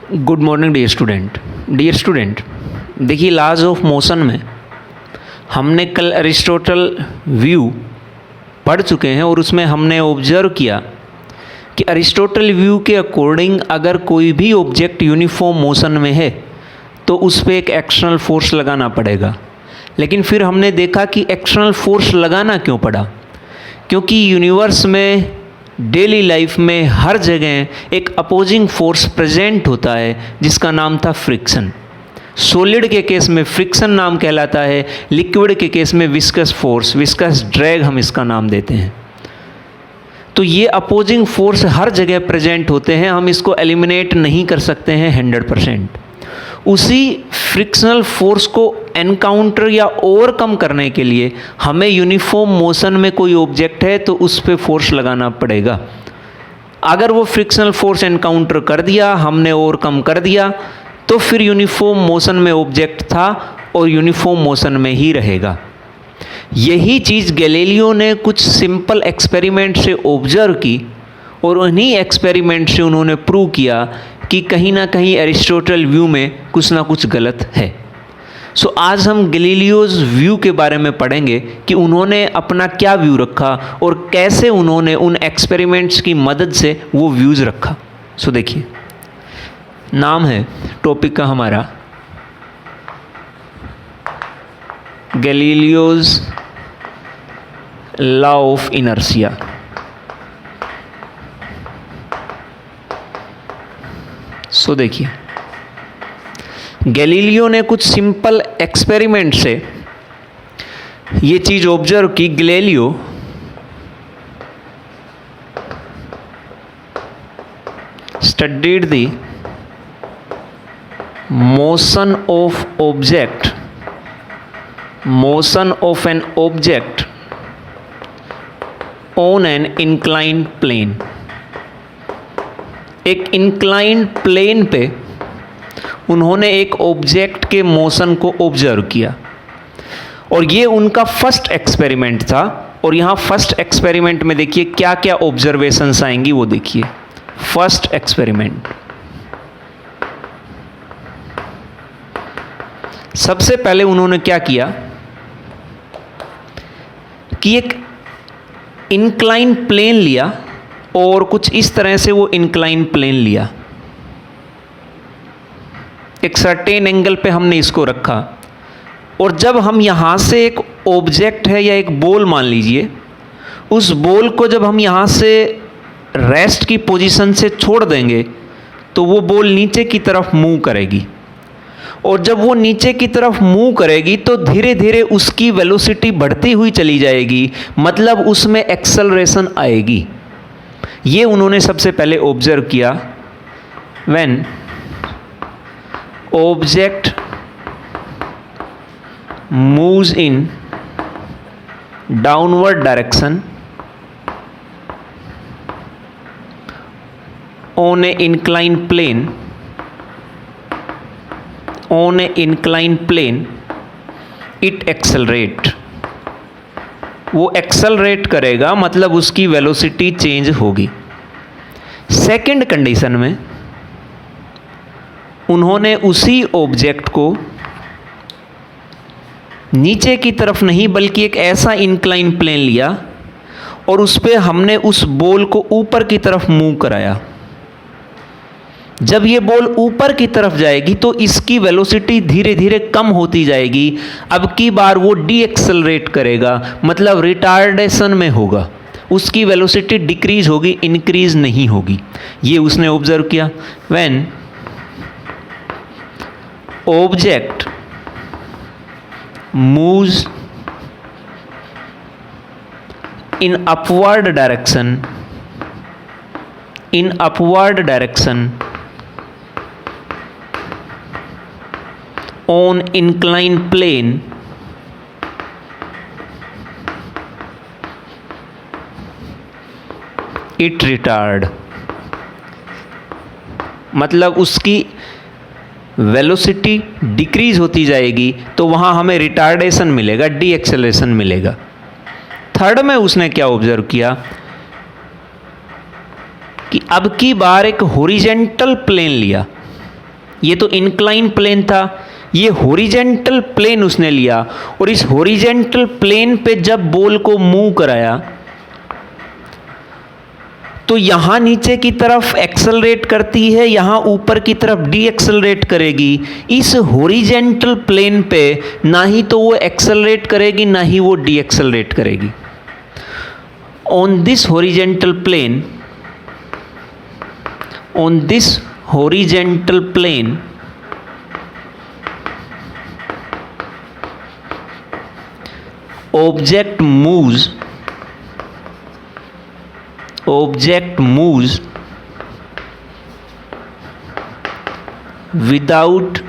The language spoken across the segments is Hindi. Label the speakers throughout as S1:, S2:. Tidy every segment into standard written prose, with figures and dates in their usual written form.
S1: Good morning dear student. देखिए, लॉज ऑफ मोशन में हमने कल अरिस्टोटल व्यू पढ़ चुके हैं और उसमें हमने ऑब्जर्व किया कि अरिस्टोटल व्यू के अकॉर्डिंग अगर कोई भी ऑब्जेक्ट यूनिफॉर्म मोशन में है तो उस पर एक एक्सटर्नल फोर्स लगाना पड़ेगा। लेकिन फिर हमने देखा कि एक्सटर्नल फोर्स लगाना क्यों पड़ा, क्योंकि यूनिवर्स में डेली लाइफ में हर जगह एक अपोजिंग फोर्स प्रेजेंट होता है जिसका नाम था फ्रिक्शन। सॉलिड के केस में फ्रिक्शन नाम कहलाता है, लिक्विड के केस में विस्कस फोर्स, विस्कस ड्रैग हम इसका नाम देते हैं। तो ये अपोजिंग फोर्स हर जगह प्रेजेंट होते हैं, हम इसको एलिमिनेट नहीं कर सकते हैं 100%। उसी फ्रिक्शनल फोर्स को एनकाउंटर या ओवरकम करने के लिए हमें यूनिफॉर्म मोशन में कोई ऑब्जेक्ट है तो उस पर फोर्स लगाना पड़ेगा। अगर वो फ्रिक्शनल फोर्स एनकाउंटर कर दिया, हमने ओवरकम कर दिया, तो फिर यूनिफॉर्म मोशन में ऑब्जेक्ट था और यूनिफॉर्म मोशन में ही रहेगा। यही चीज़ गैलीलियो ने कुछ सिंपल एक्सपेरिमेंट से ऑब्जर्व की और उन्हीं एक्सपेरिमेंट से उन्होंने प्रूव किया कि कहीं ना कहीं एरिस्टोटल व्यू में कुछ ना कुछ गलत है। सो आज हम गैलीलियोज व्यू के बारे में पढ़ेंगे कि उन्होंने अपना क्या व्यू रखा और कैसे उन्होंने उन एक्सपेरिमेंट्स की मदद से वो व्यूज़ रखा। सो देखिए, नाम है टॉपिक का हमारा Galileo's law of inertia. So देखिए, गैलीलियो ने कुछ सिंपल एक्सपेरिमेंट से ये चीज़ ऑब्जर्व की। Galileo studied the motion of an object on an inclined plane. एक इंक्लाइंड प्लेन पे उन्होंने एक ऑब्जेक्ट के मोशन को ऑब्जर्व किया और ये उनका फर्स्ट एक्सपेरिमेंट था। और यहाँ फर्स्ट एक्सपेरिमेंट में देखिए क्या क्या ऑब्जर्वेशंस आएंगी, वो देखिए। फर्स्ट एक्सपेरिमेंट, सबसे पहले उन्होंने क्या किया कि एक इंक्लाइन प्लेन लिया और कुछ इस तरह से वो इंक्लाइन प्लेन लिया, एक सर्टेन एंगल पे हमने इसको रखा। और जब हम यहाँ से एक ऑब्जेक्ट है या एक बॉल मान लीजिए, उस बॉल को जब हम यहाँ से रेस्ट की पोजीशन से छोड़ देंगे तो वो बॉल नीचे की तरफ मूव करेगी। और जब वो नीचे की तरफ मूव करेगी तो धीरे धीरे उसकी वेलोसिटी बढ़ती हुई चली जाएगी, मतलब उसमें एक्सेलरेशन आएगी। ये उन्होंने सबसे पहले ऑब्जर्व किया। When object moves in downward direction on a incline plane it accelerate. वो एक्सेलरेट करेगा, मतलब उसकी वेलोसिटी चेंज होगी। सेकंड कंडीशन में उन्होंने उसी ऑब्जेक्ट को नीचे की तरफ नहीं बल्कि एक ऐसा इंक्लाइन प्लेन लिया और उस पर हमने उस बॉल को ऊपर की तरफ मूव कराया। जब ये बॉल ऊपर की तरफ जाएगी तो इसकी वेलोसिटी धीरे धीरे कम होती जाएगी। अब की बार वो डी एक्सेलरेट करेगा, मतलब रिटार्डेशन में होगा, उसकी वेलोसिटी डिक्रीज होगी, इंक्रीज नहीं होगी। ये उसने ऑब्जर्व किया। When object moves in upward direction on inclined plane it retard, मतलब उसकी वेलोसिटी डिक्रीज होती जाएगी तो वहां हमें रिटार्डेशन मिलेगा, डी एक्सेलरेशन मिलेगा। थर्ड में उसने क्या ऑब्जर्व किया कि अब की बार एक हॉरिजेंटल प्लेन लिया, ये तो इंक्लाइन प्लेन था, ये हॉरिजेंटल प्लेन उसने लिया और इस हॉरिजेंटल प्लेन पे जब बॉल को मूव कराया तो यहां नीचे की तरफ एक्सेलरेट करती है, यहां ऊपर की तरफ डी एक्सेलरेट करेगी। इस हॉरिजेंटल प्लेन पे ना ही तो वो एक्सेलरेट करेगी ना ही वो डी एक्सेलरेट करेगी। On this horizontal plane, on this horizontal plane, object moves without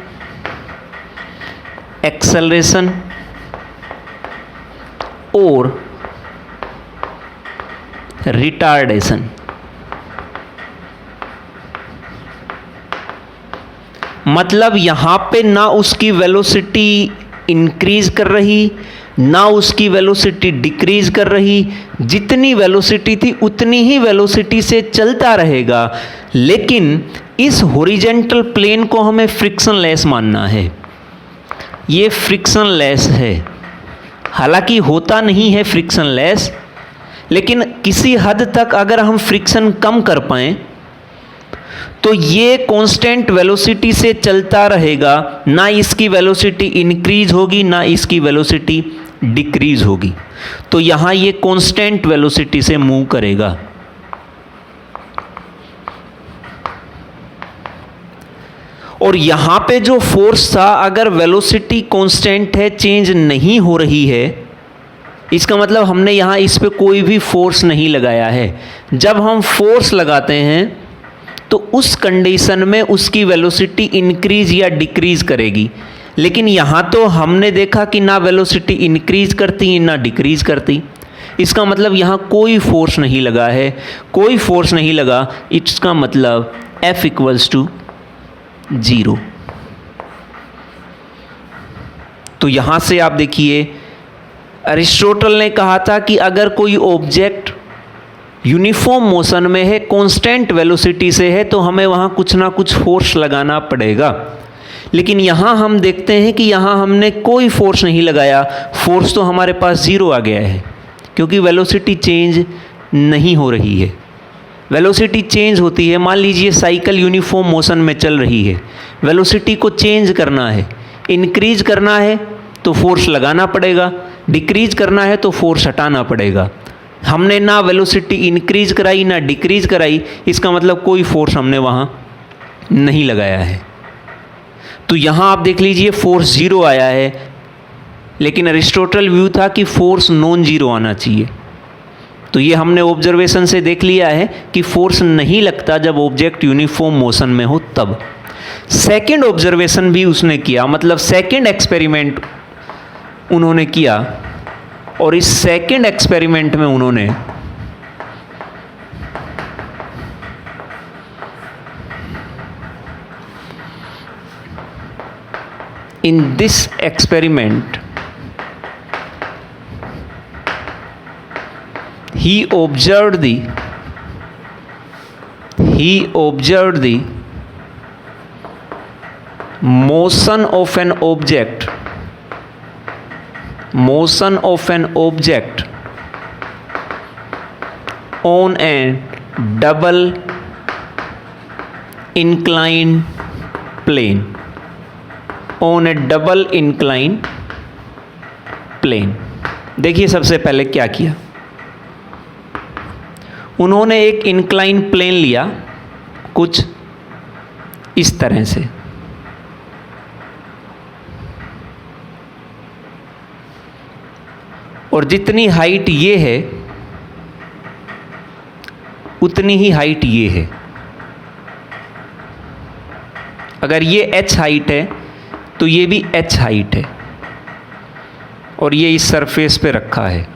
S1: acceleration or retardation। मतलब यहाँ पे ना उसकी वेलोसिटी इंक्रीज कर रही ना उसकी वेलोसिटी डिक्रीज कर रही, जितनी वेलोसिटी थी उतनी ही वेलोसिटी से चलता रहेगा। लेकिन इस हॉरिजेंटल प्लेन को हमें फ्रिक्शन लेस मानना है, ये फ्रिक्शन लेस है। हालांकि होता नहीं है फ्रिक्शन लेस, लेकिन किसी हद तक अगर हम फ्रिक्शन कम कर पाएं तो ये कांस्टेंट वेलोसिटी से चलता रहेगा, ना इसकी वेलोसिटी इंक्रीज होगी ना इसकी वेलोसिटी डिक्रीज होगी। तो यहां ये कांस्टेंट वेलोसिटी से मूव करेगा। और यहां पे जो फोर्स था, अगर वेलोसिटी कांस्टेंट है, चेंज नहीं हो रही है, इसका मतलब हमने यहां इस पे कोई भी फोर्स नहीं लगाया है। जब हम फोर्स लगाते हैं तो उस कंडीशन में उसकी वेलोसिटी इंक्रीज या डिक्रीज करेगी। लेकिन यहाँ तो हमने देखा कि ना वेलोसिटी इंक्रीज करती ना डिक्रीज करती। इसका मतलब यहाँ कोई फोर्स नहीं लगा है, कोई फोर्स नहीं लगा। इसका मतलब F = 0। तो यहाँ से आप देखिए, अरिस्टोटल ने कहा था कि अगर कोई ऑब्जेक्ट यूनिफॉर्म मोशन में है, कांस्टेंट वेलोसिटी से है, तो हमें वहाँ कुछ ना कुछ फोर्स लगाना पड़ेगा। लेकिन यहाँ हम देखते हैं कि यहाँ हमने कोई फोर्स नहीं लगाया, फोर्स तो हमारे पास 0 आ गया है, क्योंकि वेलोसिटी चेंज नहीं हो रही है। वेलोसिटी चेंज होती है, मान लीजिए साइकिल यूनिफॉर्म मोशन में चल रही है, वेलोसिटी को चेंज करना है, इंक्रीज करना है तो फोर्स लगाना पड़ेगा, डिक्रीज करना है तो फोर्स हटाना पड़ेगा। हमने ना वेलोसिटी इंक्रीज कराई ना डिक्रीज कराई, इसका मतलब कोई फोर्स हमने वहाँ नहीं लगाया है। तो यहाँ आप देख लीजिए फोर्स 0 आया है, लेकिन अरिस्टोटल व्यू था कि फोर्स नॉन जीरो आना चाहिए। तो ये हमने ऑब्जर्वेशन से देख लिया है कि फोर्स नहीं लगता जब ऑब्जेक्ट यूनिफॉर्म मोशन में हो तब। सेकंड ऑब्जर्वेशन भी उसने किया, मतलब सेकंड एक्सपेरिमेंट उन्होंने किया, और इस सेकंड एक्सपेरिमेंट में उन्होंने in this experiment he observed the motion of an object on a double inclined plane, देखिए सबसे पहले क्या किया, उन्होंने एक इंक्लाइन प्लेन लिया कुछ इस तरह से, और जितनी हाइट ये है उतनी ही हाइट ये है। अगर ये h हाइट है तो ये भी h हाइट है, और ये इस सरफेस पे रखा है।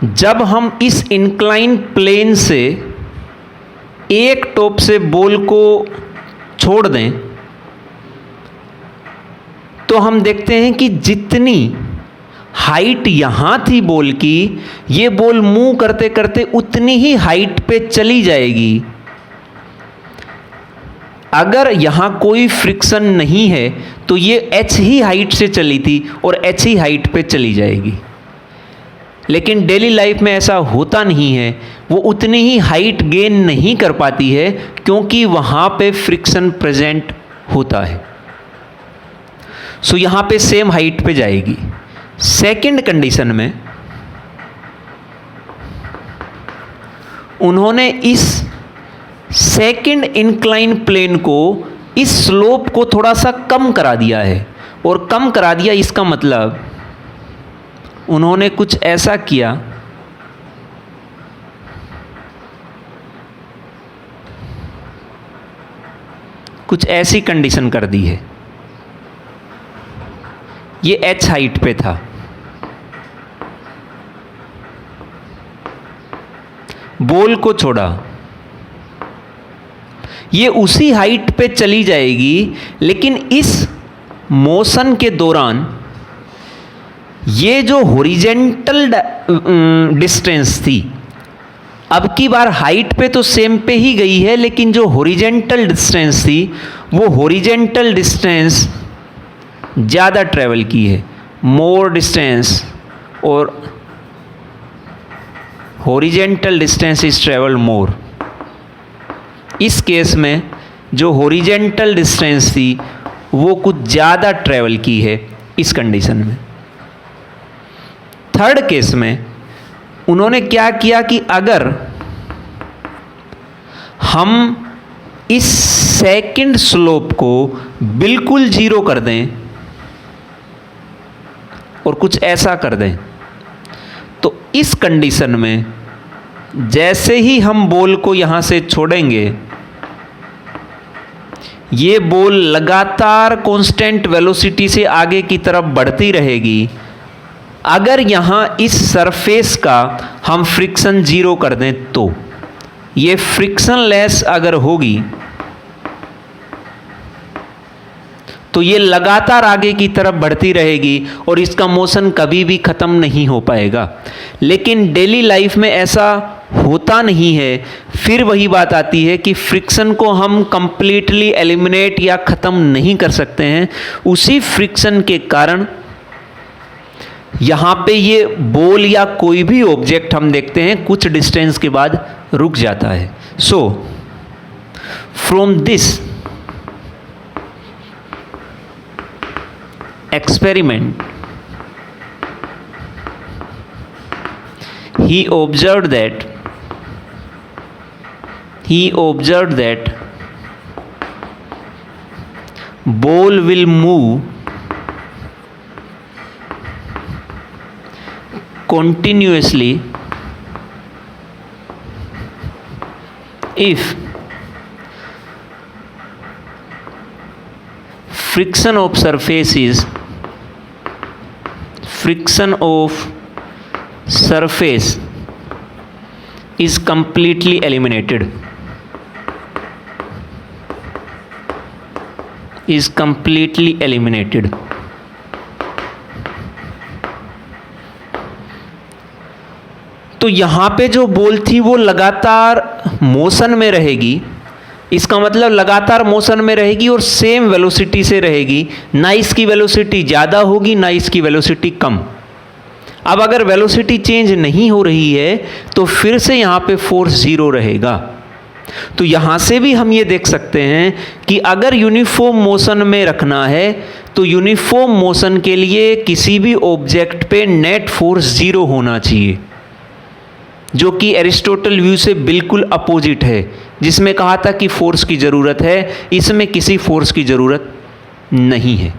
S1: जब हम इस इंक्लाइन प्लेन से एक टॉप से बॉल को छोड़ दें तो हम देखते हैं कि जितनी हाइट यहां थी बॉल की, ये बॉल मूव करते करते उतनी ही हाइट पे चली जाएगी। अगर यहां कोई फ्रिक्शन नहीं है तो ये h ही हाइट से चली थी और h ही हाइट पे चली जाएगी। लेकिन डेली लाइफ में ऐसा होता नहीं है, वो उतनी ही हाइट गेन नहीं कर पाती है क्योंकि वहां पे फ्रिक्शन प्रेजेंट होता है। सो यहां पे सेम हाइट पे जाएगी। सेकंड कंडीशन में उन्होंने इस सेकंड इंक्लाइन प्लेन को, इस स्लोप को थोड़ा सा कम करा दिया है। और कम करा दिया इसका मतलब उन्होंने कुछ ऐसा किया, कुछ ऐसी कंडीशन कर दी है। ये h हाइट पे था, बॉल को छोड़ा, ये उसी हाइट पे चली जाएगी, लेकिन इस मोशन के दौरान ये जो हॉरिजेंटल डिस्टेंस थी, अब की बार हाइट पे तो सेम पे ही गई है, लेकिन जो हॉरिजेंटल डिस्टेंस थी वो हॉरिजेंटल डिस्टेंस ज़्यादा ट्रेवल की है, मोर डिस्टेंस, और हॉरिजेंटल डिस्टेंस इज ट्रेवल मोर। इस केस में जो हॉरिजेंटल डिस्टेंस थी वो कुछ ज़्यादा ट्रेवल की है इस कंडीशन में। थर्ड केस में उन्होंने क्या किया कि अगर हम इस सेकंड स्लोप को बिल्कुल जीरो कर दें और कुछ ऐसा कर दें, तो इस कंडीशन में जैसे ही हम बॉल को यहां से छोड़ेंगे, ये बॉल लगातार कांस्टेंट वेलोसिटी से आगे की तरफ बढ़ती रहेगी। अगर यहां इस सरफेस का हम फ्रिक्शन जीरो कर दें तो ये फ्रिक्शनलेस अगर होगी तो ये लगातार आगे की तरफ बढ़ती रहेगी और इसका मोशन कभी भी खत्म नहीं हो पाएगा। लेकिन डेली लाइफ में ऐसा होता नहीं है। फिर वही बात आती है कि फ्रिक्शन को हम कंप्लीटली एलिमिनेट या ख़त्म नहीं कर सकते हैं। उसी फ्रिक्शन के कारण यहाँ पे ये बॉल या कोई भी ऑब्जेक्ट हम देखते हैं कुछ डिस्टेंस के बाद रुक जाता है। So from this experiment he observed that ball will move continuously if friction of surface is completely eliminated. तो यहाँ पे जो बॉल थी वो लगातार मोशन में रहेगी। इसका मतलब लगातार मोशन में रहेगी और सेम वेलोसिटी से रहेगी, ना इसकी वेलोसिटी ज़्यादा होगी ना इसकी वेलोसिटी कम। अब अगर वेलोसिटी चेंज नहीं हो रही है तो फिर से यहाँ पे फोर्स जीरो रहेगा। तो यहाँ से भी हम ये देख सकते हैं कि अगर यूनिफॉर्म मोशन में रखना है तो यूनिफॉर्म मोशन के लिए किसी भी ऑब्जेक्ट पे नेट फोर्स जीरो होना चाहिए, जो कि एरिस्टोटल व्यू से बिल्कुल अपोजिट है, जिसमें कहा था कि फोर्स की ज़रूरत है, इसमें किसी फोर्स की ज़रूरत नहीं है।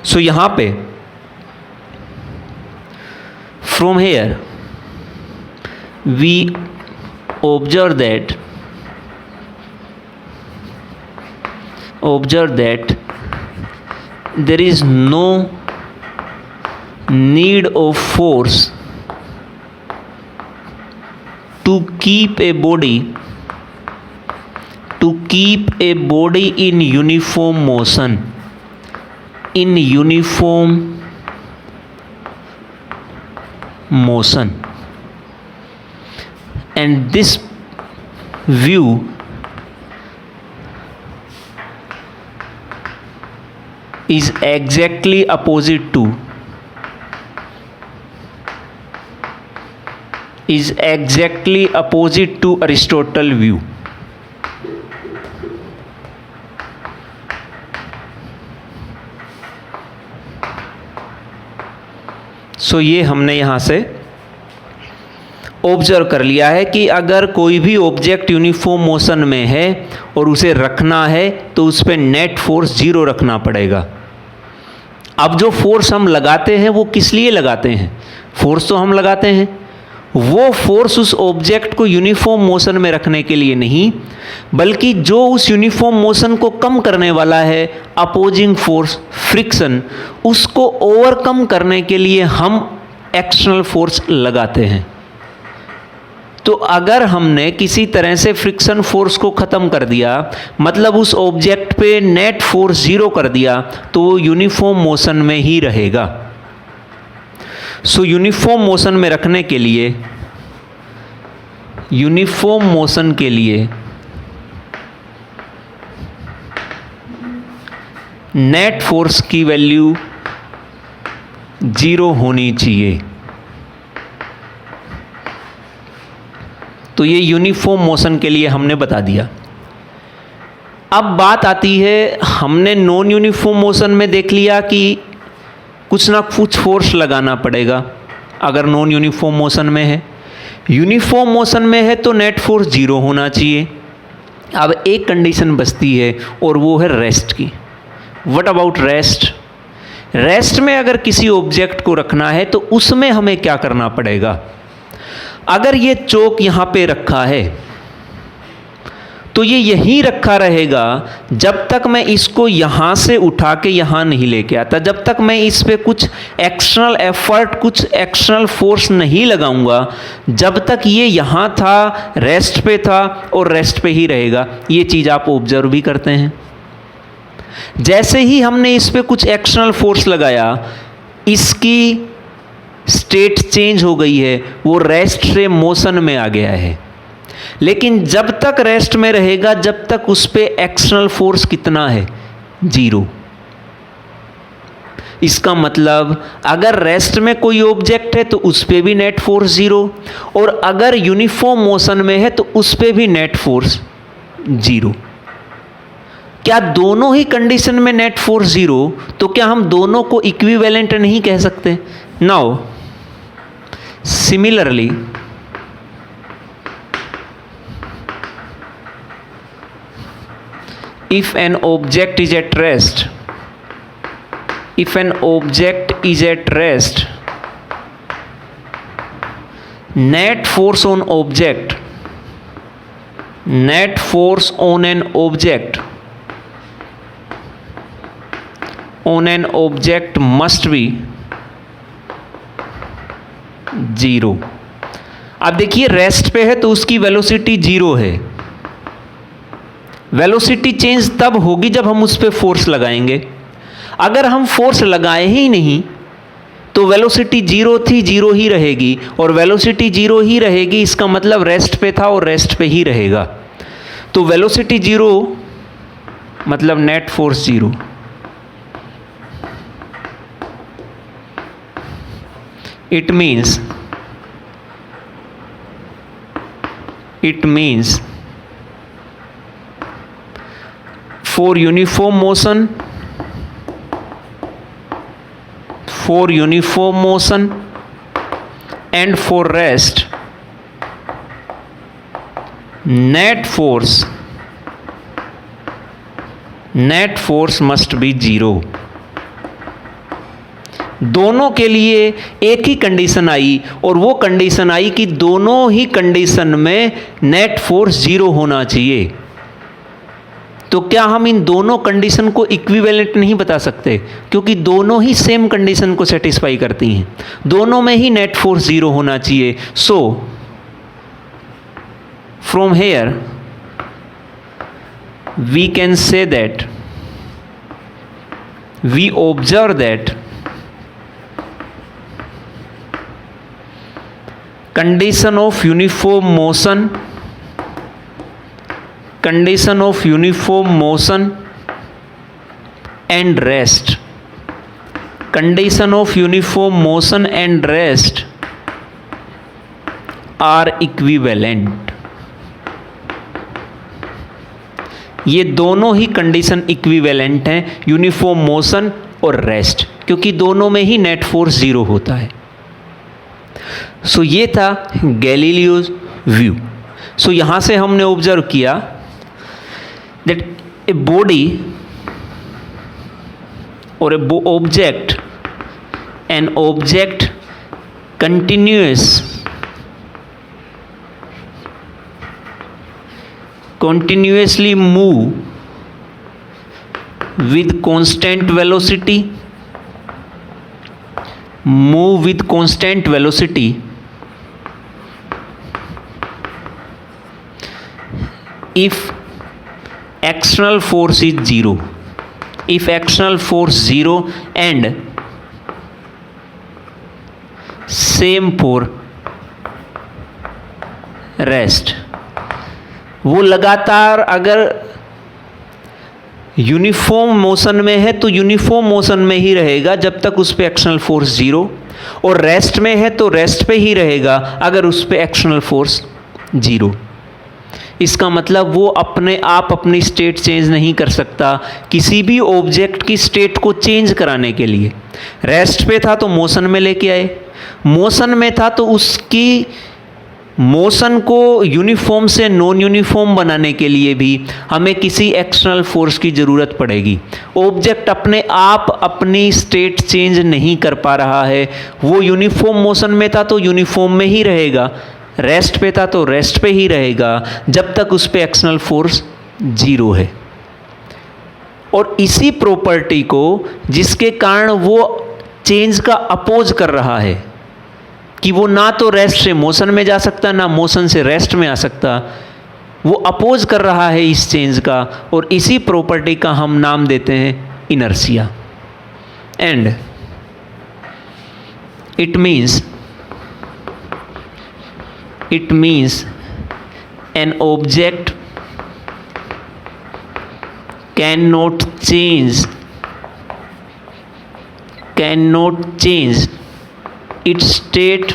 S1: सो यहाँ पे from here we observe that there is no need of force to keep a body in uniform motion, motion, and this view is exactly opposite to Aristotle view. सो ये हमने यहाँ से ऑब्जर्व कर लिया है कि अगर कोई भी ऑब्जेक्ट यूनिफॉर्म मोशन में है और उसे रखना है तो उस पर नेट फोर्स 0 रखना पड़ेगा। अब जो फोर्स हम लगाते हैं वो किस लिए लगाते हैं? फोर्स तो हम लगाते हैं, वो फोर्स उस ऑब्जेक्ट को यूनिफॉर्म मोशन में रखने के लिए नहीं, बल्कि जो उस यूनिफॉर्म मोशन को कम करने वाला है, अपोजिंग फोर्स फ्रिक्शन, उसको ओवरकम करने के लिए हम एक्सटर्नल फोर्स लगाते हैं। तो अगर हमने किसी तरह से फ्रिक्शन फोर्स को ख़त्म कर दिया, मतलब उस ऑब्जेक्ट पे नेट फोर्स 0 कर दिया, तो वो यूनिफॉर्म मोशन में ही रहेगा। सो यूनिफॉर्म मोशन में रखने के लिए, नेट फोर्स की वैल्यू 0 होनी चाहिए। तो ये यूनिफॉर्म मोशन के लिए हमने बता दिया। अब बात आती है, हमने नॉन यूनिफॉर्म मोशन में देख लिया कि कुछ ना कुछ फोर्स लगाना पड़ेगा अगर नॉन यूनिफॉर्म मोशन में है। यूनिफॉर्म मोशन में है तो नेट फोर्स 0 होना चाहिए। अब एक कंडीशन बचती है और वो है रेस्ट की। What about rest? रेस्ट में अगर किसी ऑब्जेक्ट को रखना है तो उसमें हमें क्या करना पड़ेगा? अगर ये चौक यहाँ पे रखा है तो ये यहीं रखा रहेगा जब तक मैं इसको यहाँ से उठा के यहाँ नहीं लेके आता, जब तक मैं इस पे कुछ एक्सटर्नल एफर्ट, कुछ एक्सटर्नल फोर्स नहीं लगाऊंगा, जब तक ये यहाँ था, रेस्ट पे था और रेस्ट पे ही रहेगा। ये चीज़ आप ऑब्जर्व भी करते हैं। जैसे ही हमने इस पे कुछ एक्सटर्नल फोर्स लगाया, इसकी स्टेट चेंज हो गई है, वो रेस्ट से मोशन में आ गया है। लेकिन जब तक रेस्ट में रहेगा, जब तक उस पे एक्सटर्नल फोर्स कितना है? 0। इसका मतलब अगर रेस्ट में कोई ऑब्जेक्ट है तो उस पे भी नेट फोर्स 0, और अगर यूनिफॉर्म मोशन में है तो उस पे भी नेट फोर्स 0। क्या दोनों ही कंडीशन में नेट फोर्स 0? तो क्या हम दोनों को इक्विवेलेंट नहीं कह सकते? Now similarly, if an object is at rest, net force on an object must be 0। अब देखिए, रेस्ट पे है तो उसकी वेलोसिटी 0 है। वेलोसिटी चेंज तब होगी जब हम उस पर फोर्स लगाएंगे। अगर हम फोर्स लगाए ही नहीं तो वेलोसिटी 0 थी, 0 ही रहेगी, और वेलोसिटी 0 ही रहेगी, इसका मतलब रेस्ट पे था और रेस्ट पे ही रहेगा। तो वेलोसिटी 0 मतलब net force 0। It means for uniform motion and for rest, net force must be 0। दोनों के लिए एक ही कंडीशन आई, और वो कंडीशन आई कि दोनों ही कंडीशन में नेट फोर्स 0 होना चाहिए। तो क्या हम इन दोनों कंडीशन को इक्विवेलेंट नहीं बता सकते? क्योंकि दोनों ही सेम कंडीशन को सेटिस्फाई करती हैं, दोनों में ही नेट फोर्स 0 होना चाहिए। So from here we can say that we observe that condition of uniform motion, condition of uniform motion and rest, condition of uniform motion and rest are equivalent. ये दोनों ही कंडीशन इक्विवेलेंट हैं, यूनिफॉर्म मोशन और रेस्ट, क्योंकि दोनों में ही नेट फोर्स जीरो होता है. सो ये था गैलीलियोज व्यू. सो यहाँ से हमने ऑब्जर्व किया दैट ए बॉडी और ए object, an object continuously move with constant velocity, if external force is zero, if external force zero, and same for rest. वो लगातार अगर यूनिफॉर्म मोशन में है तो यूनिफॉर्म मोशन में ही रहेगा जब तक उस पर एक्सटर्नल फोर्स जीरो, और रेस्ट में है तो रेस्ट पे ही रहेगा अगर उस पर एक्सटर्नल फोर्स जीरो. इसका मतलब वो अपने आप अपनी स्टेट चेंज नहीं कर सकता. किसी भी ऑब्जेक्ट की स्टेट को चेंज कराने के लिए, रेस्ट पे था तो मोशन में लेके आए, मोशन में था तो उसकी मोशन को यूनिफॉर्म से नॉन यूनिफॉर्म बनाने के लिए भी हमें किसी एक्सटर्नल फोर्स की ज़रूरत पड़ेगी. ऑब्जेक्ट अपने आप अपनी स्टेट चेंज नहीं कर पा रहा है. वो यूनिफॉर्म मोशन में था तो यूनिफॉर्म में ही रहेगा, रेस्ट पे था तो रेस्ट पे ही रहेगा जब तक उस पर एक्सटर्नल फोर्स जीरो है. और इसी प्रॉपर्टी को, जिसके कारण वो चेंज का अपोज कर रहा है कि वो ना तो रेस्ट से मोशन में जा सकता, ना मोशन से रेस्ट में आ सकता, वो अपोज कर रहा है इस चेंज का, और इसी प्रॉपर्टी का हम नाम देते हैं inertia. And it means an object can not change its state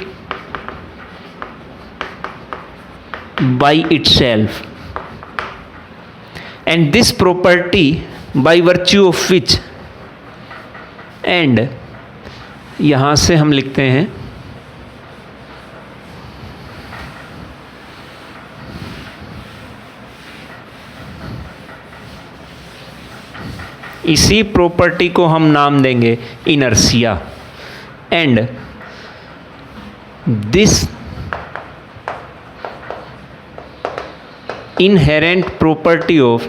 S1: by itself, and this property by virtue of which, and यहाँ से हम लिखते हैं इसी प्रॉपर्टी को हम नाम देंगे inertia. And this inherent property of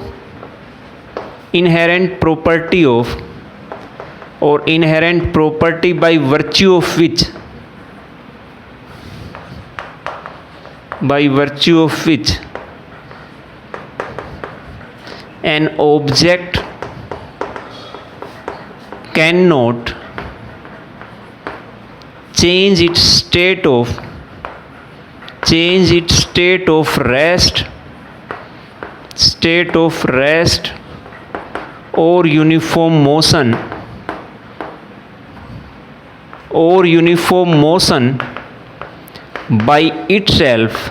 S1: or inherent property by virtue of which an object cannot change its state of rest or uniform motion by itself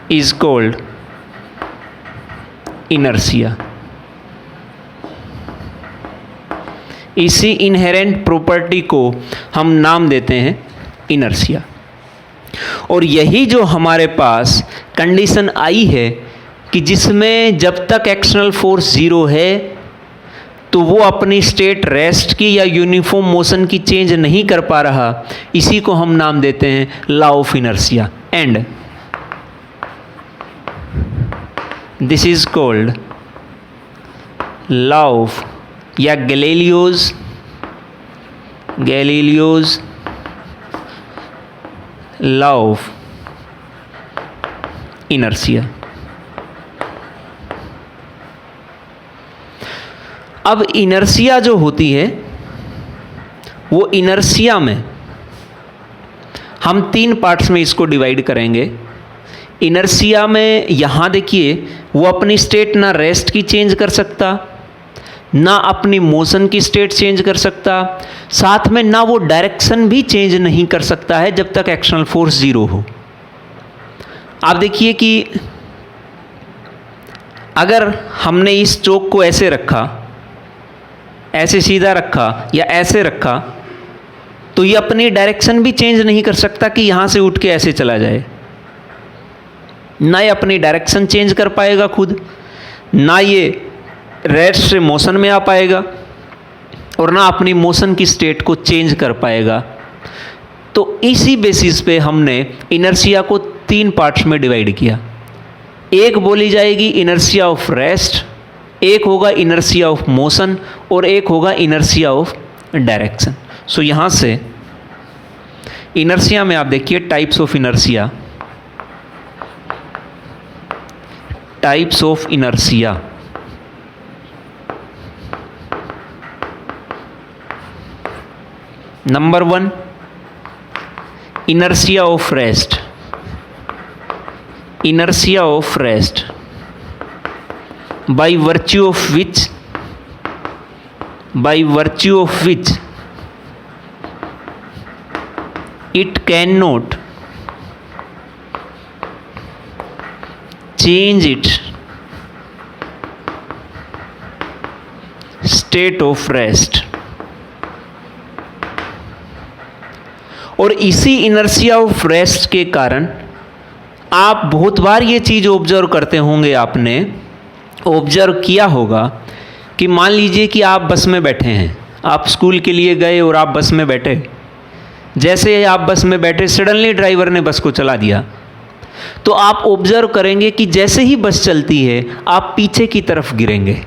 S1: is called inertia. इसी इनहेरेंट प्रॉपर्टी को हम नाम देते हैं इनर्शिया. और यही जो हमारे पास कंडीशन आई है कि जिसमें जब तक एक्सटर्नल फोर्स जीरो है तो वो अपनी स्टेट रेस्ट की या यूनिफॉर्म मोशन की चेंज नहीं कर पा रहा, इसी को हम नाम देते हैं law of inertia. And this is called law of या गैलीलियोज लॉ ऑफ इनर्शिया. अब इनर्शिया जो होती है वो इनर्शिया में हम 3 पार्ट्स में इसको डिवाइड करेंगे। इनर्शिया में यहाँ देखिए वो अपनी स्टेट ना रेस्ट की चेंज कर सकता, ना अपनी मोशन की स्टेट चेंज कर सकता, साथ में ना वो डायरेक्शन भी चेंज नहीं कर सकता है जब तक एक्सटर्नल फोर्स 0 हो। आप देखिए कि अगर हमने इस चोक को ऐसे रखा, ऐसे सीधा रखा या ऐसे रखा, तो ये अपनी डायरेक्शन भी चेंज नहीं कर सकता कि यहाँ से उठ के ऐसे चला जाए। ना ये अपनी डायरेक्शन चेंज कर पाएगा खुद, ना ये रेस्ट से मोशन में आ पाएगा, और ना अपनी मोशन की स्टेट को चेंज कर पाएगा। तो इसी बेसिस पे हमने इनर्शिया को 3 पार्ट्स में डिवाइड किया। एक बोली जाएगी इनर्शिया ऑफ रेस्ट, एक होगा इनर्शिया ऑफ मोशन, और एक होगा इनर्शिया ऑफ डायरेक्शन। सो यहाँ से इनर्शिया में आप देखिए types of inertia, types of inertia. Number 1, inertia of rest. Inertia of rest, by virtue of which it cannot change its state of rest। और इसी इनर्शिया ऑफ रेस्ट के कारण आप बहुत बार ये चीज़ ऑब्जर्व करते होंगे, आपने ऑब्जर्व किया होगा कि मान लीजिए कि आप बस में बैठे हैं, आप स्कूल के लिए गए और आप बस में बैठे, जैसे आप बस में बैठे सडनली ड्राइवर ने बस को चला दिया, तो आप ऑब्जर्व करेंगे कि जैसे ही बस चलती है आप पीछे की तरफ गिरेंगे।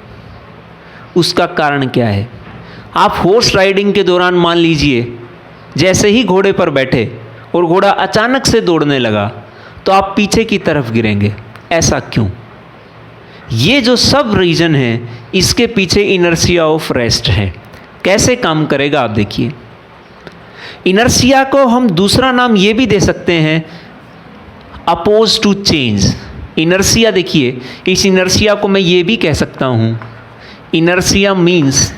S1: उसका कारण क्या है? आप हॉर्स राइडिंग के दौरान मान लीजिए जैसे ही घोड़े पर बैठे और घोड़ा अचानक से दौड़ने लगा तो आप पीछे की तरफ गिरेंगे। ऐसा क्यों? ये जो सब रीजन है इसके पीछे इनर्शिया ऑफ रेस्ट है। कैसे काम करेगा आप देखिए। इनर्शिया को हम दूसरा नाम ये भी दे सकते हैं, अपोज टू चेंज। इनर्शिया देखिए, इस इनर्शिया को मैं ये भी कह सकता हूँ, inertia means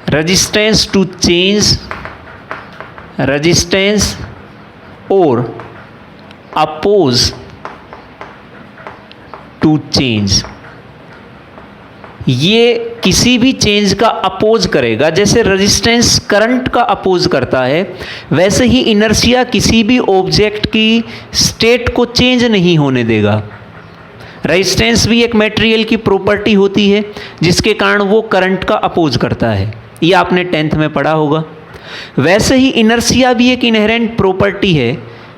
S1: resistance to change, resistance or oppose to change। ये किसी भी चेंज का अपोज करेगा। जैसे रेजिस्टेंस करंट का अपोज करता है, वैसे ही इनर्शिया किसी भी ऑब्जेक्ट की स्टेट को चेंज नहीं होने देगा। रेजिस्टेंस भी एक मटेरियल की प्रॉपर्टी होती है जिसके कारण वो करंट का अपोज करता है, ये आपने 10th में पढ़ा होगा। वैसे ही इनर्शिया भी एक इनहेरेंट प्रॉपर्टी है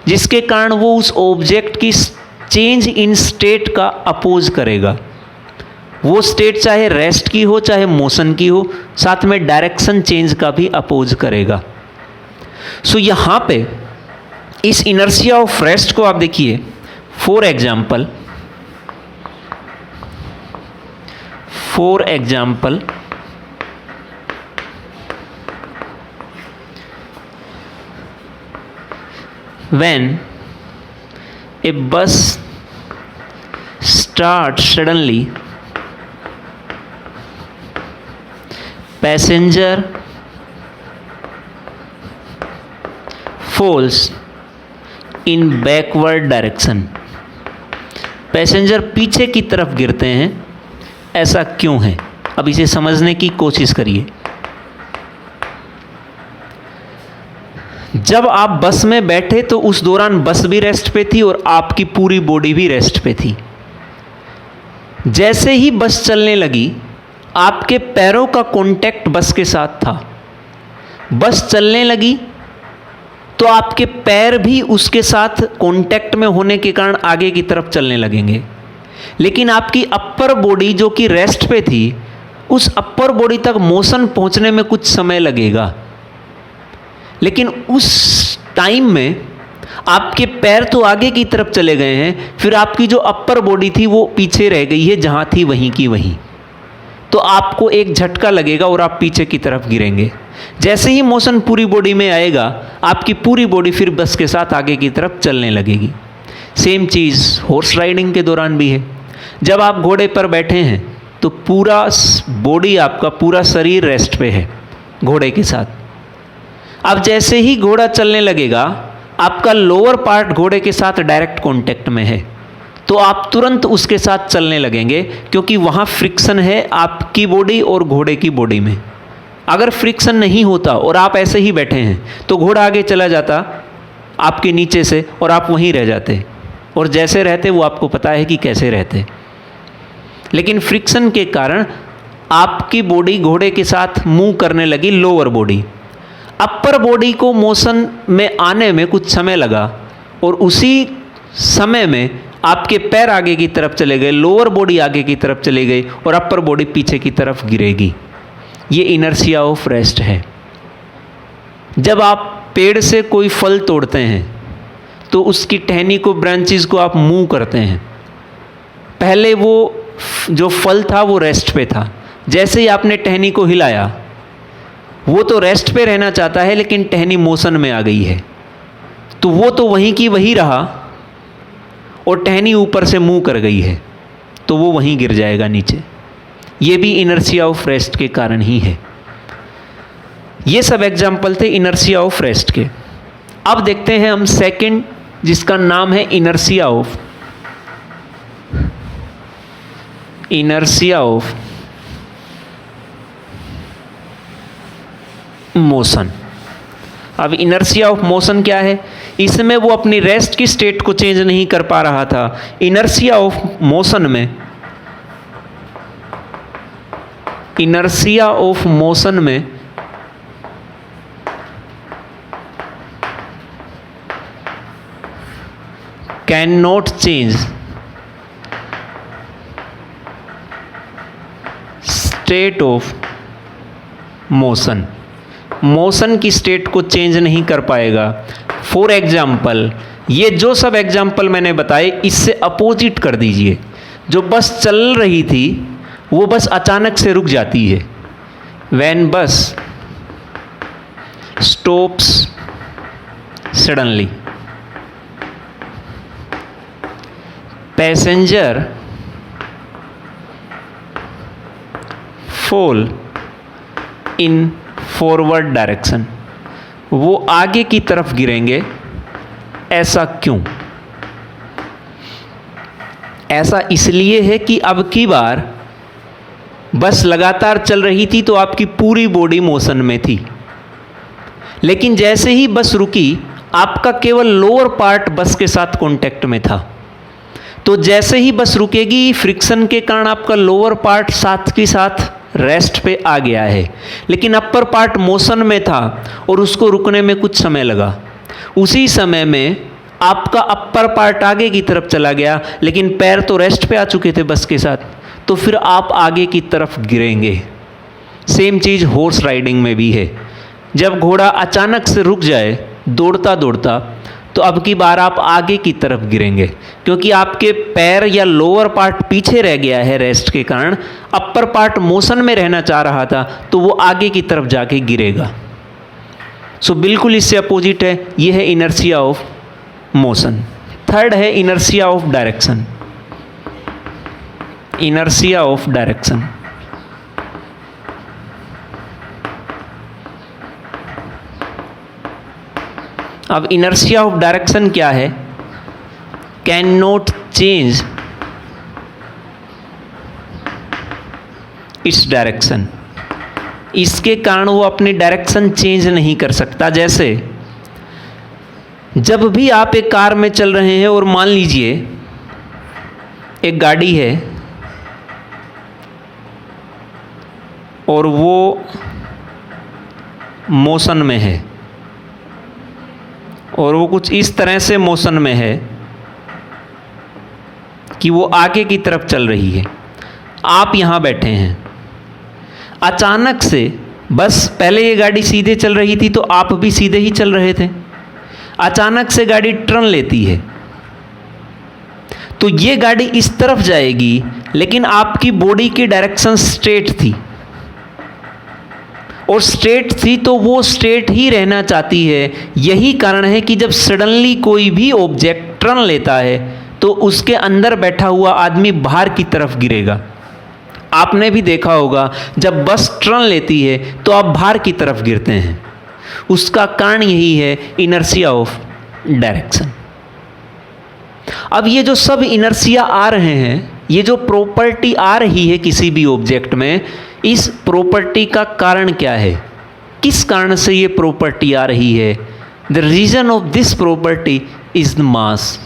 S1: जिसके कारण वो उस ऑब्जेक्ट की चेंज इन स्टेट का अपोज करेगा। वो स्टेट चाहे रेस्ट की हो चाहे मोशन की हो, साथ में डायरेक्शन चेंज का भी अपोज करेगा। सो यहाँ पे इस इनर्शिया ऑफ रेस्ट को आप देखिए, for example when a bus starts suddenly, passenger falls in backward direction। Passenger पीछे की तरफ गिरते हैं। ऐसा क्यों है? अब इसे समझने की कोशिश करिए। जब आप बस में बैठे तो उस दौरान बस भी रेस्ट पे थी और आपकी पूरी बॉडी भी रेस्ट पे थी। जैसे ही बस चलने लगी आपके पैरों का कांटेक्ट बस के साथ था। बस चलने लगी तो आपके पैर भी उसके साथ कांटेक्ट में होने के कारण आगे की तरफ चलने लगेंगे। लेकिन आपकी अपर बॉडी जो कि रेस्ट पे थी, उस अपर बॉडी तक मोशन पहुंचने में कुछ समय लगेगा। लेकिन उस टाइम में आपके पैर तो आगे की तरफ चले गए हैं, फिर आपकी जो अपर बॉडी थी वो पीछे रह गई है, जहाँ थी वहीं की वहीं। तो आपको एक झटका लगेगा और आप पीछे की तरफ गिरेंगे। जैसे ही मोशन पूरी बॉडी में आएगा, आपकी पूरी बॉडी फिर बस के साथ आगे की तरफ चलने लगेगी। सेम चीज़ हॉर्स राइडिंग के दौरान भी है। जब आप घोड़े पर बैठे हैं तो पूरा बॉडी, आपका पूरा शरीर रेस्ट पे है घोड़े के साथ। अब जैसे ही घोड़ा चलने लगेगा, आपका लोअर पार्ट घोड़े के साथ डायरेक्ट कांटेक्ट में है, तो आप तुरंत उसके साथ चलने लगेंगे, क्योंकि वहाँ फ्रिक्शन है आपकी बॉडी और घोड़े की बॉडी में। अगर फ्रिक्शन नहीं होता और आप ऐसे ही बैठे हैं तो घोड़ा आगे चला जाता आपके नीचे से और आप वहीं रह जाते, और जैसे रहते वो आपको पता है कि कैसे रहते। लेकिन फ्रिक्शन के कारण आपकी बॉडी घोड़े के साथ मूव करने लगी, लोअर बॉडी। अपर बॉडी को मोशन में आने में कुछ समय लगा, और उसी समय में आपके पैर आगे की तरफ चले गए, लोअर बॉडी आगे की तरफ चली गई और अपर बॉडी पीछे की तरफ गिरेगी। ये इनर्शिया ऑफ रेस्ट है। जब आप पेड़ से कोई फल तोड़ते हैं तो उसकी टहनी को, ब्रांचेस को आप मूव करते हैं। पहले वो जो फल था वो रेस्ट पे था, जैसे ही आपने टहनी को हिलाया, वो तो रेस्ट पे रहना चाहता है लेकिन टहनी मोशन में आ गई है, तो वो तो वहीं की वहीं रहा और टहनी ऊपर से मूव कर गई है, तो वो वहीं गिर जाएगा नीचे। ये भी इनर्शिया ऑफ रेस्ट के कारण ही है। ये सब एग्जाम्पल थे इनर्शिया ऑफ रेस्ट के। अब देखते हैं हम सेकंड, जिसका नाम है इनर्शिया ऑफ मोशन। अब इनर्शिया ऑफ मोशन क्या है? इसमें वो अपनी रेस्ट की स्टेट को चेंज नहीं कर पा रहा था। इनर्शिया ऑफ मोशन में can not change state of motion की स्टेट को चेंज नहीं कर पाएगा। फॉर एग्जाम्पल, ये जो सब एग्जाम्पल मैंने बताए इससे अपोजिट कर दीजिए। जो बस चल रही थी वो बस अचानक से रुक जाती है। When bus stops suddenly, passenger fall in forward direction, वो आगे की तरफ गिरेंगे। ऐसा क्यों? ऐसा इसलिए है कि अब की बार बस लगातार चल रही थी तो आपकी पूरी बॉडी मोशन में थी, लेकिन जैसे ही बस रुकी आपका केवल लोअर पार्ट बस के साथ कांटेक्ट में था। तो जैसे ही बस रुकेगी, फ्रिक्शन के कारण आपका लोअर पार्ट साथ के साथ रेस्ट पे आ गया है, लेकिन अपर पार्ट मोशन में था और उसको रुकने में कुछ समय लगा। उसी समय में आपका अपर पार्ट आगे की तरफ चला गया, लेकिन पैर तो रेस्ट पे आ चुके थे बस के साथ, तो फिर आप आगे की तरफ गिरेंगे। सेम चीज़ हॉर्स राइडिंग में भी है। जब घोड़ा अचानक से रुक जाए दौड़ता दौड़ता, तो अब की बार आप आगे की तरफ गिरेंगे, क्योंकि आपके पैर या लोअर पार्ट पीछे रह गया है रेस्ट के कारण। अपर पार्ट मोशन में रहना चाह रहा था, तो वो आगे की तरफ जाके गिरेगा। सो बिल्कुल इससे अपोजिट है। ये है इनर्शिया ऑफ मोशन। थर्ड है inertia of direction. Inertia of direction, अब इनर्शिया ऑफ डायरेक्शन क्या है? Can not change its direction. इसके कारण वो अपनी डायरेक्शन चेंज नहीं कर सकता। जैसे जब भी आप एक कार में चल रहे हैं और मान लीजिए एक गाड़ी है और वो मोशन में है, और वो कुछ इस तरह से मोशन में है कि वो आगे की तरफ चल रही है। आप यहाँ बैठे हैं, अचानक से बस पहले ये गाड़ी सीधे चल रही थी तो आप भी सीधे ही चल रहे थे, अचानक से गाड़ी टर्न लेती है तो ये गाड़ी इस तरफ जाएगी, लेकिन आपकी बॉडी की डायरेक्शन स्ट्रेट थी, और स्ट्रेट थी तो वो स्ट्रेट ही रहना चाहती है। यही कारण है कि जब सडनली कोई भी ऑब्जेक्ट टर्न लेता है तो उसके अंदर बैठा हुआ आदमी बाहर की तरफ गिरेगा। आपने भी देखा होगा जब बस टर्न लेती है तो आप बाहर की तरफ गिरते हैं। उसका कारण यही है, इनर्शिया ऑफ डायरेक्शन। अब ये जो सब इनर्शिया आ रहे हैं, ये जो प्रॉपर्टी आ रही है किसी भी ऑब्जेक्ट में, इस प्रॉपर्टी का कारण क्या है? किस कारण से ये प्रॉपर्टी आ रही है? The reason of this property is the mass.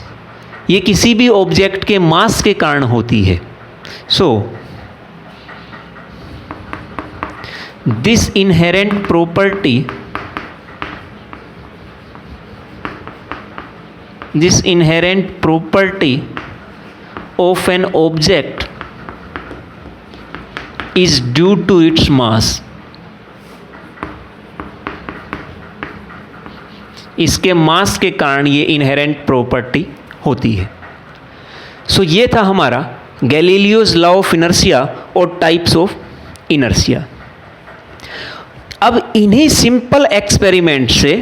S1: ये किसी भी ऑब्जेक्ट के मास के कारण होती है। So this inherent property, this inherent property of an object is due to its mass। इसके मास के कारण ये इनहेरेंट प्रॉपर्टी होती है। सो ये था हमारा गैलीलियोज लॉ ऑफ इनर्शिया और टाइप्स ऑफ इनर्शिया। अब इन्हीं सिंपल एक्सपेरिमेंट से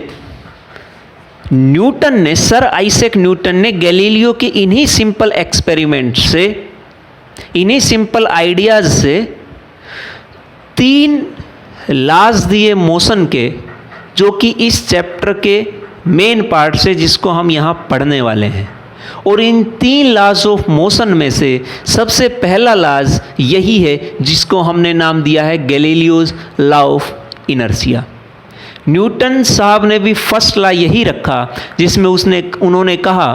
S1: न्यूटन ने, सर आइजैक न्यूटन ने गैलीलियो के इन्हीं सिंपल एक्सपेरिमेंट से, इन्हीं सिंपल आइडियाज से 3 लॉज दिए मोशन के, जो कि इस चैप्टर के मेन पार्ट से, जिसको हम यहाँ पढ़ने वाले हैं। और इन 3 लॉज ऑफ मोशन में से सबसे पहला लॉज यही है जिसको हमने नाम दिया है Galileo's law of inertia. Newton साहब ने भी फर्स्ट लॉ यही रखा, जिसमें उन्होंने कहा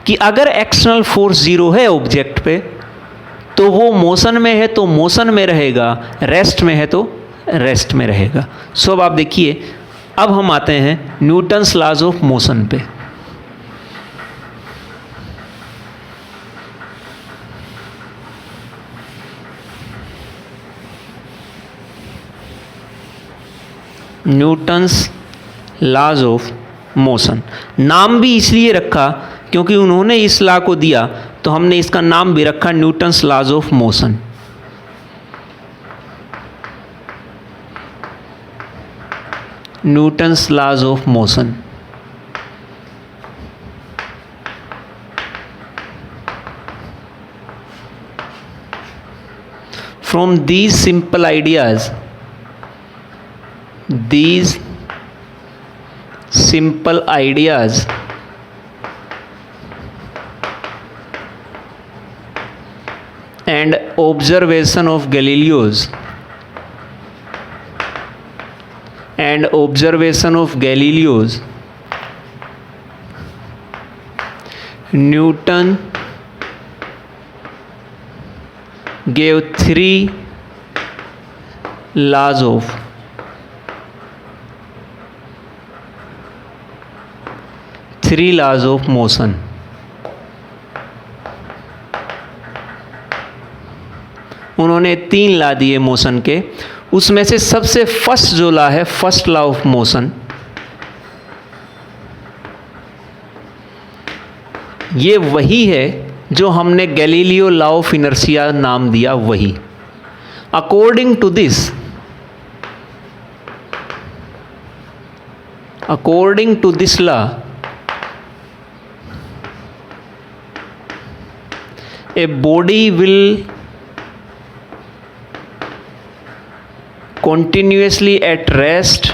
S1: कि अगर एक्सटर्नल फोर्स 0 है ऑब्जेक्ट पे, तो वो मोशन में है तो मोशन में रहेगा, रेस्ट में है तो रेस्ट में रहेगा। सो अब आप देखिए, अब हम आते हैं न्यूटन्स लॉज ऑफ मोशन पे। न्यूटन्स लॉज ऑफ मोशन नाम भी इसलिए रखा क्योंकि उन्होंने इस लॉ को दिया, तो हमने इसका नाम भी रखा Newton's laws of motion. Newton's laws of motion. From these simple ideas, these simple ideas and observation of Galileo's Newton gave 3 laws of motion. उन्होंने 3 लॉ दिए मोशन के, उसमें से सबसे फर्स्ट जो लॉ है, फर्स्ट लॉ ऑफ मोशन, ये वही है जो हमने गैलीलियो लॉ ऑफ इनर्शिया नाम दिया, वही। According to this law, a body will continuously at rest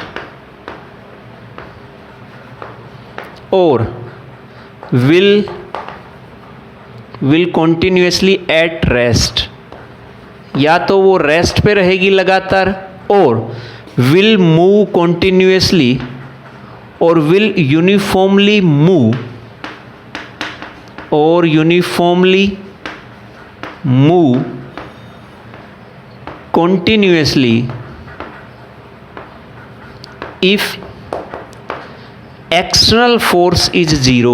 S1: or will continuously at rest, या तो वो रेस्ट पे रहेगी लगातार, और will move continuously और will uniformly move continuously if external force is 0।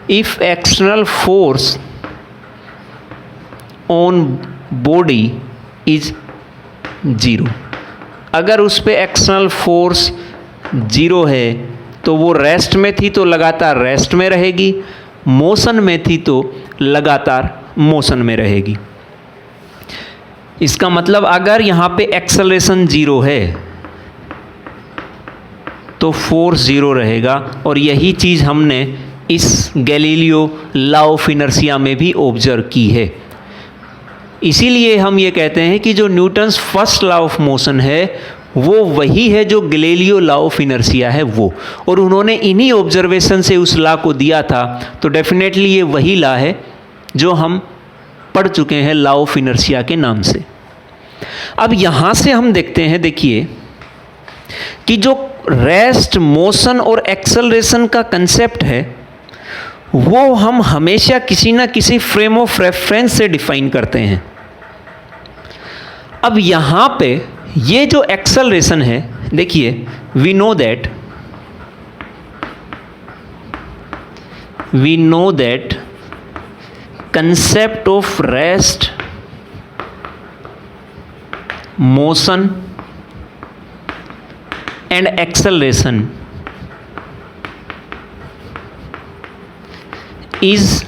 S1: if external force on body is 0, अगर उस पे एक्सटर्नल फोर्स 0 है तो वो रेस्ट में थी तो लगातार रेस्ट में रहेगी, मोशन में थी तो लगातार मोशन में रहेगी। इसका मतलब अगर यहाँ पे एक्सेलरेशन 0 है तो फोर्स 0 रहेगा, और यही चीज़ हमने इस गैलीलियो लॉ ऑफ इनर्शिया में भी ऑब्जर्व की है। इसीलिए हम ये कहते हैं कि जो Newton's first law of motion है वो वही है जो गैलीलियो लॉ ऑफ इनर्शिया है वो, और उन्होंने इन्हीं ऑब्जर्वेशन से उस लॉ को दिया था। तो डेफिनेटली ये वही लॉ है जो हम पढ़ चुके हैं लॉ ऑफ इनर्शिया के नाम से। अब यहाँ से हम देखते हैं, देखिए कि जो रेस्ट, मोशन और एक्सेलरेशन का कंसेप्ट है वो हम हमेशा किसी ना किसी फ्रेम ऑफ रेफरेंस से डिफाइन करते हैं। अब यहाँ पे ये जो एक्सेलरेशन है, देखिए we know that concept of rest, motion and acceleration is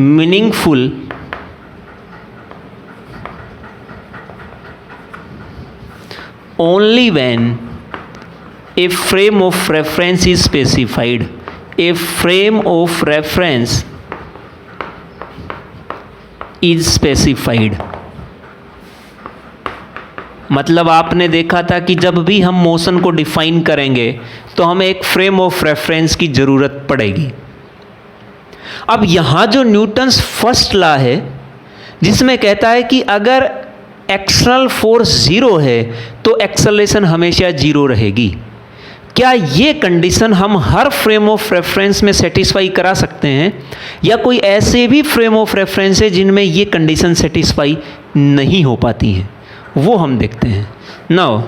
S1: meaningful only when a frame of reference is specified. A frame of reference is specified. मतलब आपने देखा था कि जब भी हम मोशन को डिफाइन करेंगे तो हमें एक फ्रेम ऑफ रेफरेंस की ज़रूरत पड़ेगी। अब यहाँ जो न्यूटन्स फर्स्ट लॉ है जिसमें कहता है कि अगर एक्सटर्नल फोर्स 0 है तो एक्सेलरेशन हमेशा 0 रहेगी, क्या ये कंडीशन हम हर फ्रेम ऑफ रेफरेंस में सेटिस्फाई करा सकते हैं, या कोई ऐसे भी फ्रेम ऑफ रेफरेंस है जिनमें ये कंडीशन सेटिस्फाई नहीं हो पाती हैं, वो हम देखते हैं। Now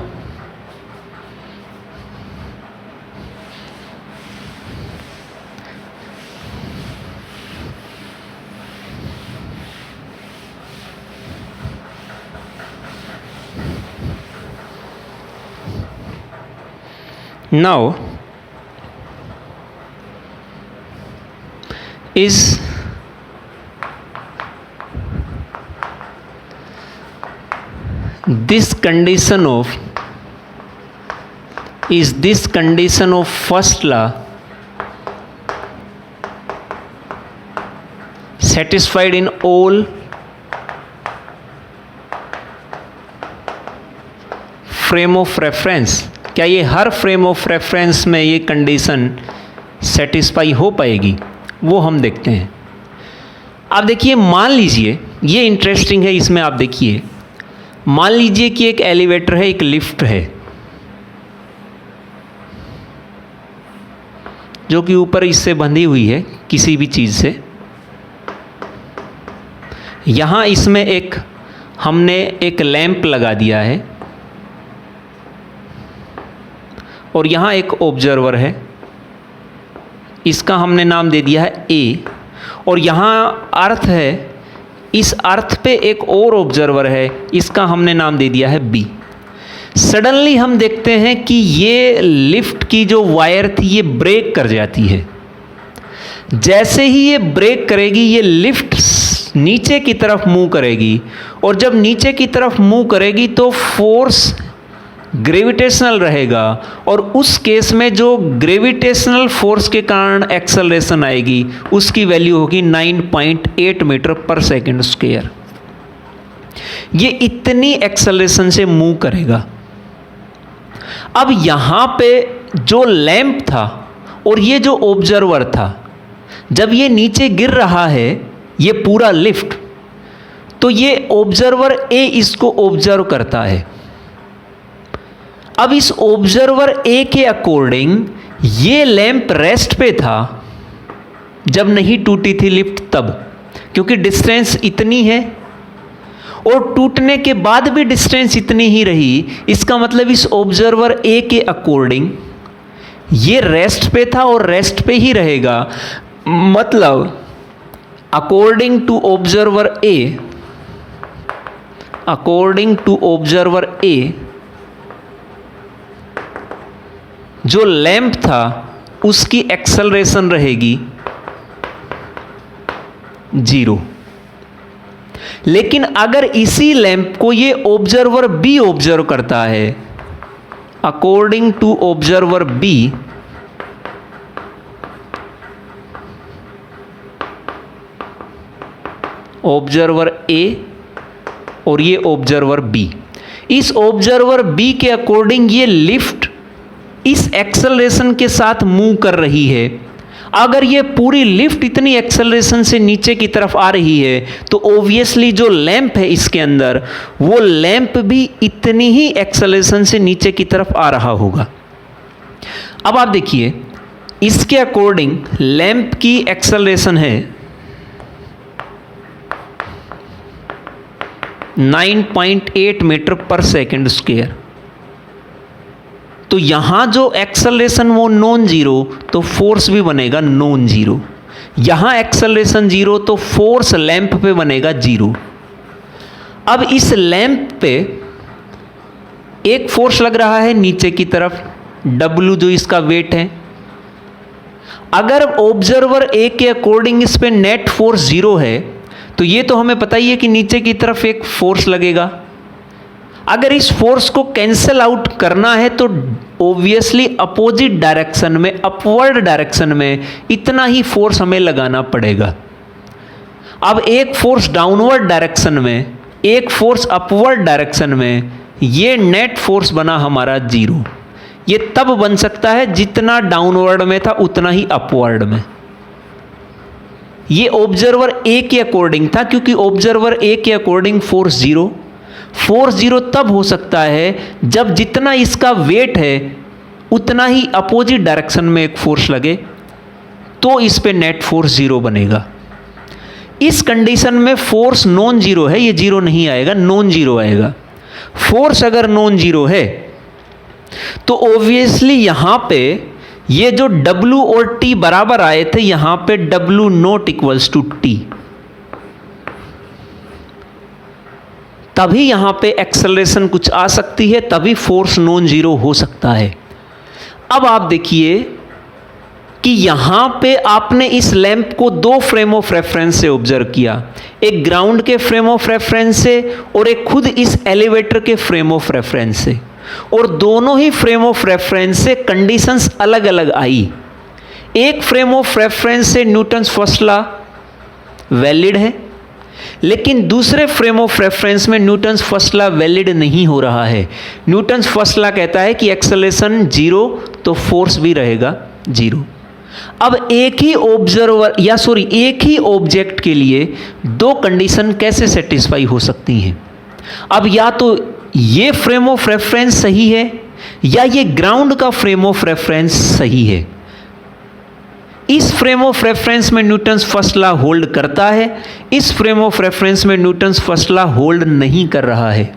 S1: is this condition of first law satisfied in all frame of reference? क्या ये हर फ्रेम ऑफ रेफरेंस में ये कंडीशन सेटिस्फाई हो पाएगी, वो हम देखते हैं। आप देखिए, मान लीजिए, ये इंटरेस्टिंग है, इसमें आप देखिए, मान लीजिए कि एक एलिवेटर है, एक लिफ्ट है जो कि ऊपर इससे बंधी हुई है किसी भी चीज़ से। यहाँ इसमें हमने एक लैंप लगा दिया है और यहाँ एक ऑब्जर्वर है, इसका हमने नाम दे दिया है ए, और यहाँ अर्थ है, इस अर्थ पे एक और ऑब्जर्वर है, इसका हमने नाम दे दिया है बी। सडनली हम देखते हैं कि ये लिफ्ट की जो वायर थी ये ब्रेक कर जाती है। जैसे ही ये ब्रेक करेगी ये लिफ्ट नीचे की तरफ मूव करेगी, और जब नीचे की तरफ मूव करेगी तो फोर्स ग्रेविटेशनल रहेगा, और उस केस में जो ग्रेविटेशनल फोर्स के कारण एक्सेलरेशन आएगी उसकी वैल्यू होगी 9.8 मीटर पर सेकंड स्क्वायर। ये इतनी एक्सेलरेशन से मूव करेगा। अब यहाँ पे जो लैंप था और ये जो ऑब्जर्वर था, जब ये नीचे गिर रहा है ये पूरा लिफ्ट, तो ये ऑब्जर्वर ए इसको ऑब्जर्व करता है। अब इस ऑब्जर्वर ए के अकॉर्डिंग ये लैंप रेस्ट पे था जब नहीं टूटी थी लिफ्ट तब, क्योंकि डिस्टेंस इतनी है, और टूटने के बाद भी डिस्टेंस इतनी ही रही। इसका मतलब इस ऑब्जर्वर ए के अकॉर्डिंग ये रेस्ट पे था और रेस्ट पे ही रहेगा। मतलब अकॉर्डिंग टू ऑब्जर्वर ए जो लैंप था उसकी एक्सेलरेशन रहेगी 0। लेकिन अगर इसी लैंप को ये ऑब्जर्वर बी ऑब्जर्व करता है, according to observer B, observer A और ये ऑब्जर्वर बी, इस ऑब्जर्वर बी के अकॉर्डिंग ये लिफ्ट इस एक्सेलरेशन के साथ मूव कर रही है। अगर ये पूरी लिफ्ट इतनी एक्सेलरेशन से नीचे की तरफ आ रही है तो ऑब्वियसली जो लैंप है इसके अंदर, वो लैंप भी इतनी ही एक्सेलरेशन से नीचे की तरफ आ रहा होगा। अब आप देखिए, इसके अकॉर्डिंग लैंप की एक्सेलरेशन है 9.8 मीटर पर सेकेंड स्क्वायर। तो यहां जो एक्सेलरेशन वो नॉन जीरो, तो फोर्स भी बनेगा नॉन जीरो। यहां एक्सेलरेशन जीरो, तो फोर्स लैंप पे बनेगा जीरो। अब इस लैंप पे एक फोर्स लग रहा है नीचे की तरफ, W जो इसका वेट है। अगर ऑब्जर्वर ए के अकॉर्डिंग इस पे नेट फोर्स जीरो है, तो ये तो हमें पता ही है कि नीचे की तरफ एक फोर्स लगेगा। अगर इस फोर्स को कैंसिल आउट करना है तो ऑब्वियसली अपोजिट डायरेक्शन में, अपवर्ड डायरेक्शन में इतना ही फोर्स हमें लगाना पड़ेगा। अब एक फोर्स डाउनवर्ड डायरेक्शन में, एक फोर्स अपवर्ड डायरेक्शन में, ये नेट फोर्स बना हमारा जीरो। ये तब बन सकता है जितना डाउनवर्ड में था उतना ही अपवर्ड में। ये ऑब्जर्वर ए के अकॉर्डिंग था, क्योंकि ऑब्जर्वर ए के अकॉर्डिंग फोर्स जीरो तब हो सकता है जब जितना इसका वेट है उतना ही अपोजिट डायरेक्शन में एक फोर्स लगे, तो इस पे नेट फोर्स जीरो बनेगा। इस कंडीशन में फोर्स नॉन जीरो है, ये जीरो नहीं आएगा, नॉन जीरो आएगा। फोर्स अगर नॉन जीरो है तो ऑब्वियसली यहां पे ये जो W और T बराबर आए थे, यहां पे W not equals to T, तभी यहां पे एक्सेलरेशन कुछ आ सकती है, तभी फोर्स नॉन जीरो हो सकता है। अब आप देखिए कि यहां पे आपने इस लैंप को दो फ्रेम ऑफ रेफरेंस से ऑब्जर्व किया, एक ग्राउंड के फ्रेम ऑफ रेफरेंस से और एक खुद इस एलिवेटर के फ्रेम ऑफ रेफरेंस से, और दोनों ही फ्रेम ऑफ रेफरेंस से कंडीशंस अलग अलग आई। एक फ्रेम ऑफ रेफरेंस से न्यूटन्स फर्स्ट लॉ वैलिड है, लेकिन दूसरे फ्रेम ऑफ रेफरेंस में न्यूटन्स फर्स्ट लॉ वैलिड नहीं हो रहा है। न्यूटन्स फर्स्ट लॉ कहता है कि एक्सेलरेशन जीरो तो फोर्स भी रहेगा जीरो। अब एक ही ऑब्जेक्ट के लिए दो कंडीशन कैसे सेटिस्फाई हो सकती हैं? अब या तो ये फ्रेम ऑफ रेफरेंस सही है या ये ग्राउंड का फ्रेम ऑफ रेफरेंस सही है। इस फ्रेम ऑफ रेफरेंस में न्यूटन्स फर्स्ट लॉ होल्ड करता है, इस फ्रेम ऑफ रेफरेंस में न्यूटन्स फर्स्ट लॉ होल्ड नहीं कर रहा है।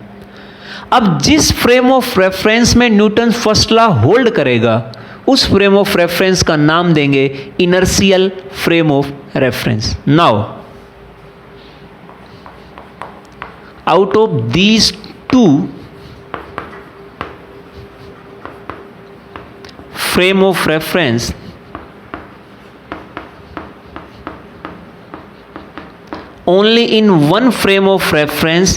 S1: अब जिस फ्रेम ऑफ रेफरेंस में न्यूटन्स फर्स्ट लॉ होल्ड करेगा, उस फ्रेम ऑफ रेफरेंस का नाम देंगे inertial frame of reference. Now out of these two frame of reference, only in one frame of reference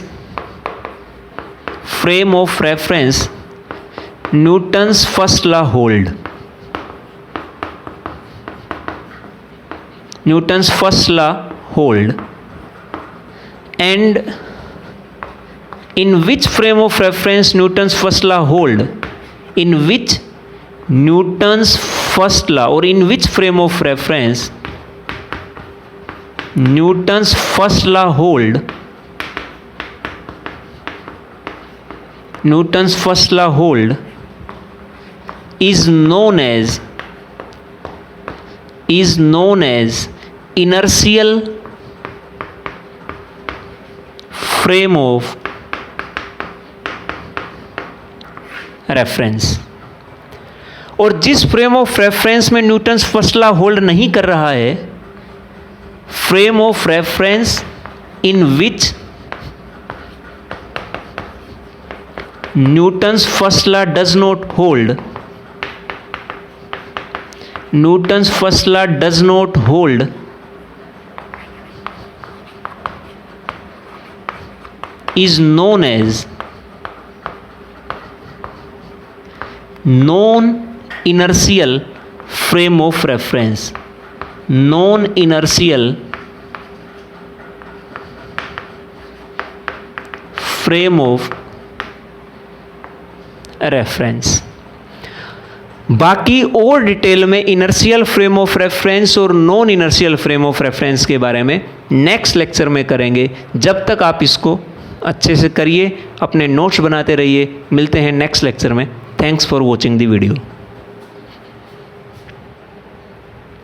S1: Newton's first law hold. Newton's first law hold. And in which frame of reference Newton's first law hold? In which Newton's first law, or in which frame of reference Newton's first law hold? Newton's first law hold is known as inertial frame of reference। और जिस फ्रेम ऑफ रेफरेंस में न्यूटन्स फर्स्ट लॉ होल्ड नहीं कर रहा है, frame of reference in which Newton's first law does not hold, Newton's first law does not hold, is known as non-inertial frame of reference. Non-inertial frame of reference. बाकी और डिटेल में इनर्शियल फ्रेम ऑफ रेफरेंस और non inertial frame of reference के बारे में नेक्स्ट लेक्चर में करेंगे। जब तक आप इसको अच्छे से करिए, अपने नोट्स बनाते रहिए। मिलते हैं नेक्स्ट लेक्चर में। Thanks for watching the video.